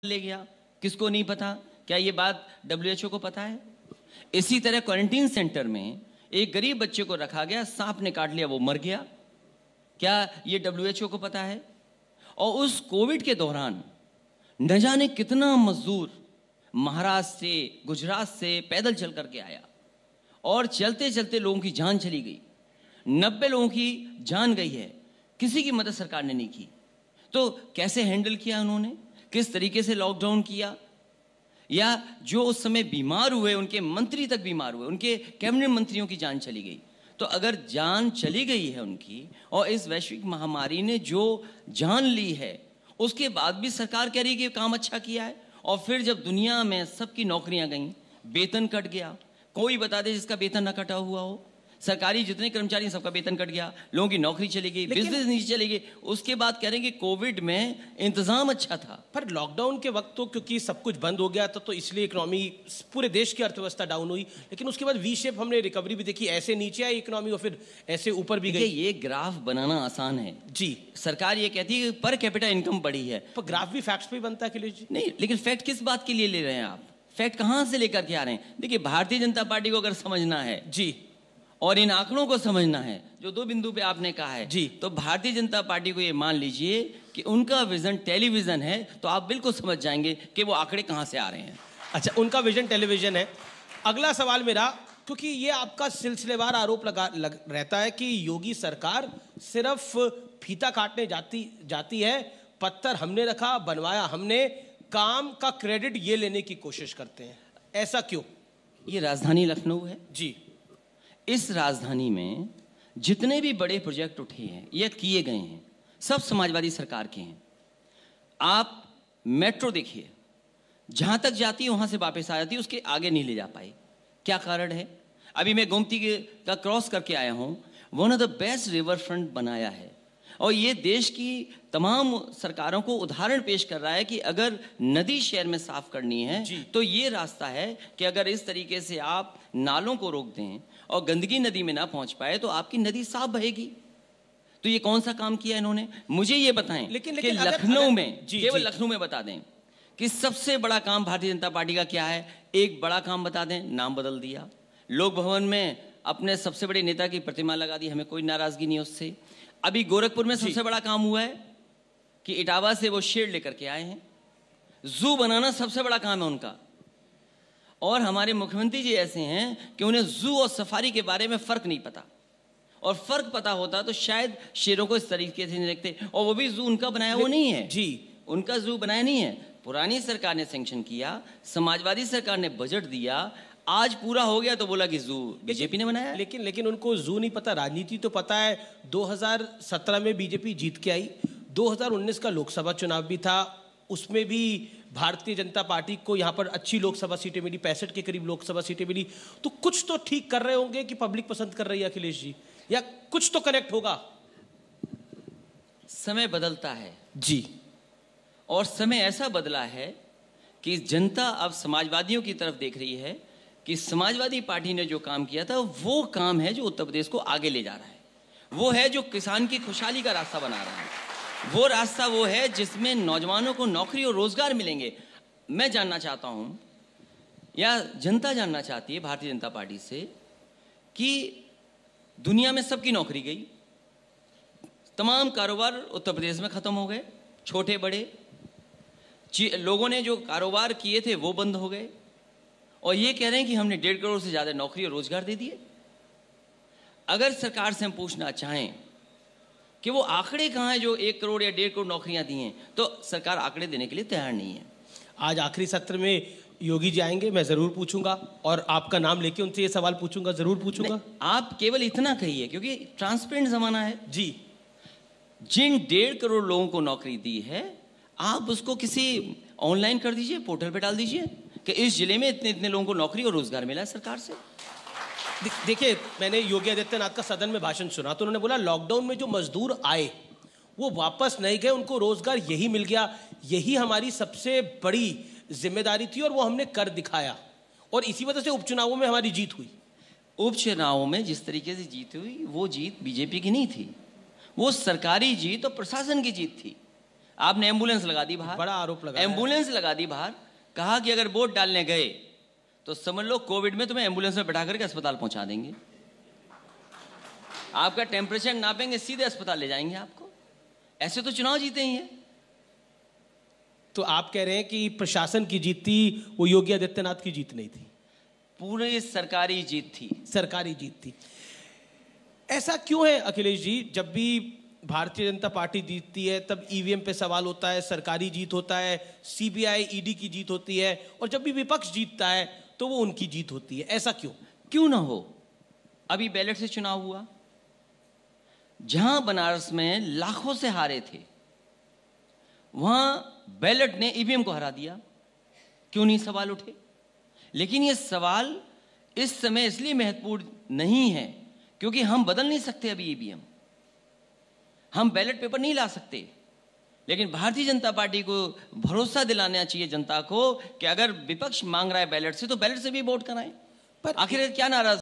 ले गया, किसको नहीं पता? क्या ये बात WHO को पता है? इसी तरह क्वारंटीन सेंटर में एक गरीब बच्चे को रखा गया, सांप ने काट लिया, वो मर गया। क्या ये WHO को पता है? और उस कोविड के दौरान न जाने कितना मजदूर महाराष्ट्र से, गुजरात से पैदल चल करके आया और चलते चलते लोगों की जान चली गई। 90 लोगों की जान गई है, किसी की मदद सरकार ने नहीं की। तो कैसे हैंडल किया उन्होंने? किस तरीके से लॉकडाउन किया? या जो उस समय बीमार हुए, उनके मंत्री तक बीमार हुए, उनके कैबिनेट मंत्रियों की जान चली गई। तो अगर जान चली गई है उनकी और इस वैश्विक महामारी ने जो जान ली है, उसके बाद भी सरकार कह रही है कि काम अच्छा किया है, और फिर जब दुनिया में सबकी नौकरियां गईं, वेतन कट गया, कोई बता दे जिसका वेतन ना कटा हुआ हो। सरकारी जितने कर्मचारी हैं सबका वेतन कट गया, लोगों की नौकरी चली गई, बिजनेस नीचे चली गई। उसके बाद कह रहे हैं कि कोविड में इंतजाम अच्छा था। पर लॉकडाउन के वक्त तो क्योंकि सब कुछ बंद हो गया था, तो इसलिए इकोनॉमी, पूरे देश की अर्थव्यवस्था डाउन हुई। लेकिन उसके बाद वी शेप हमने रिकवरी भी देखी, ऐसे नीचे आई इकोनॉमी और फिर ऐसे ऊपर भी गई। ये ग्राफ बनाना आसान है जी, सरकार ये कहती है पर कैपिटा इनकम बढ़ी है, पर ग्राफ भी फैक्ट्स पे ही बनता है अखिलेश जी। नहीं, लेकिन फैक्ट किस बात के लिए ले रहे हैं आप? फैक्ट कहां से लेकर के आ रहे हैं? देखिए, भारतीय जनता पार्टी को अगर समझना है जी, और इन आंकड़ों को समझना है, जो दो बिंदु पे आपने कहा है जी, तो भारतीय जनता पार्टी को ये मान लीजिए कि उनका विजन टेलीविजन है, तो आप बिल्कुल समझ जाएंगे कि वो आंकड़े कहां से आ रहे हैं। अच्छा, उनका विजन टेलीविजन है। अगला सवाल मेरा, क्योंकि ये आपका सिलसिलेवार आरोप रहता है कि योगी सरकार सिर्फ फीता काटने जाती है, पत्थर हमने रखा, बनवाया हमने, काम का क्रेडिट ये लेने की कोशिश करते हैं। ऐसा क्यों? ये राजधानी लखनऊ है जी, इस राजधानी में जितने भी बड़े प्रोजेक्ट उठे हैं या किए गए हैं, सब समाजवादी सरकार के हैं। आप मेट्रो देखिए, जहां तक जाती है वहां से वापस आ जाती है, उसके आगे नहीं ले जा पाई। क्या कारण है? अभी मैं गोमती का क्रॉस करके आया हूं, one of the best river front बनाया है, और ये देश की तमाम सरकारों को उदाहरण पेश कर रहा है कि अगर नदी शहर में साफ करनी है तो ये रास्ता है कि अगर इस तरीके से आप नालों को रोक दें और गंदगी नदी में ना पहुंच पाए तो आपकी नदी साफ बहेगी। तो ये कौन सा काम किया इन्होंने? मुझे ये बताएं कि लखनऊ में, केवल लखनऊ में बता दें कि सबसे बड़ा काम भारतीय जनता पार्टी का क्या है। एक बड़ा काम बता दें, नाम बदल दिया, लोक भवन में अपने सबसे बड़े नेता की प्रतिमा लगा दी, हमें कोई नाराजगी नहीं उससे। अभी गोरखपुर में सबसे बड़ा काम हुआ है कि इटावा से वो शेर लेकर के आए हैं, जू बनाना सबसे बड़ा काम है उनका। और हमारे मुख्यमंत्री जी ऐसे हैं कि उन्हें जू और सफारी के बारे में फर्क नहीं पता, और फर्क पता होता तो शायद शेरों को इस तरीके से नहीं रखते। और वो भी जू उनका बनाया वो नहीं है जी, उनका जू बनाया नहीं है, पुरानी सरकार ने सैंक्शन किया, समाजवादी सरकार ने बजट दिया, आज पूरा हो गया तो बोला कि जू बीजेपी ने बनाया। लेकिन उनको जू नहीं पता, राजनीति तो पता है। 2017 में बीजेपी जीत के आई, 2019 का लोकसभा चुनाव भी था, उसमें भी भारतीय जनता पार्टी को यहाँ पर अच्छी लोकसभा सीटें मिली, 65 के करीब लोकसभा सीटें मिली। तो कुछ तो ठीक कर रहे होंगे कि पब्लिक पसंद कर रही है अखिलेश जी, या कुछ तो कनेक्ट होगा। समय बदलता है जी, और समय ऐसा बदला है कि जनता अब समाजवादियों की तरफ देख रही है कि समाजवादी पार्टी ने जो काम किया था वो काम है जो उत्तर प्रदेश को आगे ले जा रहा है, वो है जो किसान की खुशहाली का रास्ता बना रहा है, वो रास्ता वो है जिसमें नौजवानों को नौकरी और रोजगार मिलेंगे। मैं जानना चाहता हूं, या जनता जानना चाहती है भारतीय जनता पार्टी से, कि दुनिया में सबकी नौकरी गई, तमाम कारोबार उत्तर प्रदेश में खत्म हो गए, छोटे बड़े लोगों ने जो कारोबार किए थे वो बंद हो गए, और ये कह रहे हैं कि हमने 1.5 करोड़ से ज्यादा नौकरी और रोजगार दे दिए। अगर सरकार से हम पूछना चाहें कि वो आंकड़े कहाँ हैं जो 1 करोड़ या 1.5 करोड़ नौकरियां दी हैं, तो सरकार आंकड़े देने के लिए तैयार नहीं है। आज आखिरी सत्र में योगी जी आएंगे, मैं जरूर पूछूंगा, और आपका नाम लेके उनसे ये सवाल पूछूंगा, जरूर पूछूंगा। आप केवल इतना कहिए, क्योंकि ट्रांसपेरेंट जमाना है जी, जिन 1.5 करोड़ लोगों को नौकरी दी है, आप उसको किसी ऑनलाइन कर दीजिए, पोर्टल पे डाल दीजिए कि इस जिले में इतने इतने लोगों को नौकरी और रोजगार मिला है सरकार से। देखिए, मैंने योगी आदित्यनाथ का सदन में भाषण सुना, तो उन्होंने बोला लॉकडाउन में जो मजदूर आए वो वापस नहीं गए, उनको रोजगार यही मिल गया, यही हमारी सबसे बड़ी जिम्मेदारी थी और वो हमने कर दिखाया, और इसी वजह से उपचुनावों में हमारी जीत हुई। उपचुनावों में जिस तरीके से जीत हुई, वो जीत बीजेपी की नहीं थी, वो सरकारी जीत और प्रशासन की जीत थी। आपने एम्बुलेंस लगा दी बाहर, बड़ा आरोप लगा है। एम्बुलेंस लगा दी बाहर, कहा कि अगर वोट डालने गए तो समझ लो कोविड में तुम्हें एम्बुलेंस में बैठा करके अस्पताल पहुंचा देंगे, आपका टेम्परेचर नापेंगे, सीधे अस्पताल ले जाएंगे आपको। ऐसे तो चुनाव जीते ही हैं। तो आप कह रहे हैं कि प्रशासन की जीत थी, वो योगी आदित्यनाथ की जीत नहीं थी? पूरी सरकारी जीत थी। सरकारी जीत थी। ऐसा क्यों है अखिलेश जी, जब भी भारतीय जनता पार्टी जीतती है तब ईवीएम पे सवाल होता है, सरकारी जीत होता है, सीबीआई ईडी की जीत होती है, और जब भी विपक्ष जीतता है तो वो उनकी जीत होती है? ऐसा क्यों? क्यों ना हो। अभी बैलेट से चुनाव हुआ, जहां बनारस में लाखों से हारे थे, वहां बैलेट ने ईवीएम को हरा दिया। क्यों नहीं सवाल उठे? लेकिन ये सवाल इस समय इसलिए महत्वपूर्ण नहीं है क्योंकि हम बदल नहीं सकते अभी ईवीएम, हम बैलेट पेपर नहीं ला सकते। लेकिन भारतीय जनता पार्टी को भरोसा दिलाना चाहिए जनता को कि अगर विपक्ष मांग रहा है बैलेट से तो बैलेट से भी वोट कराएं। पर आखिर क्या नाराज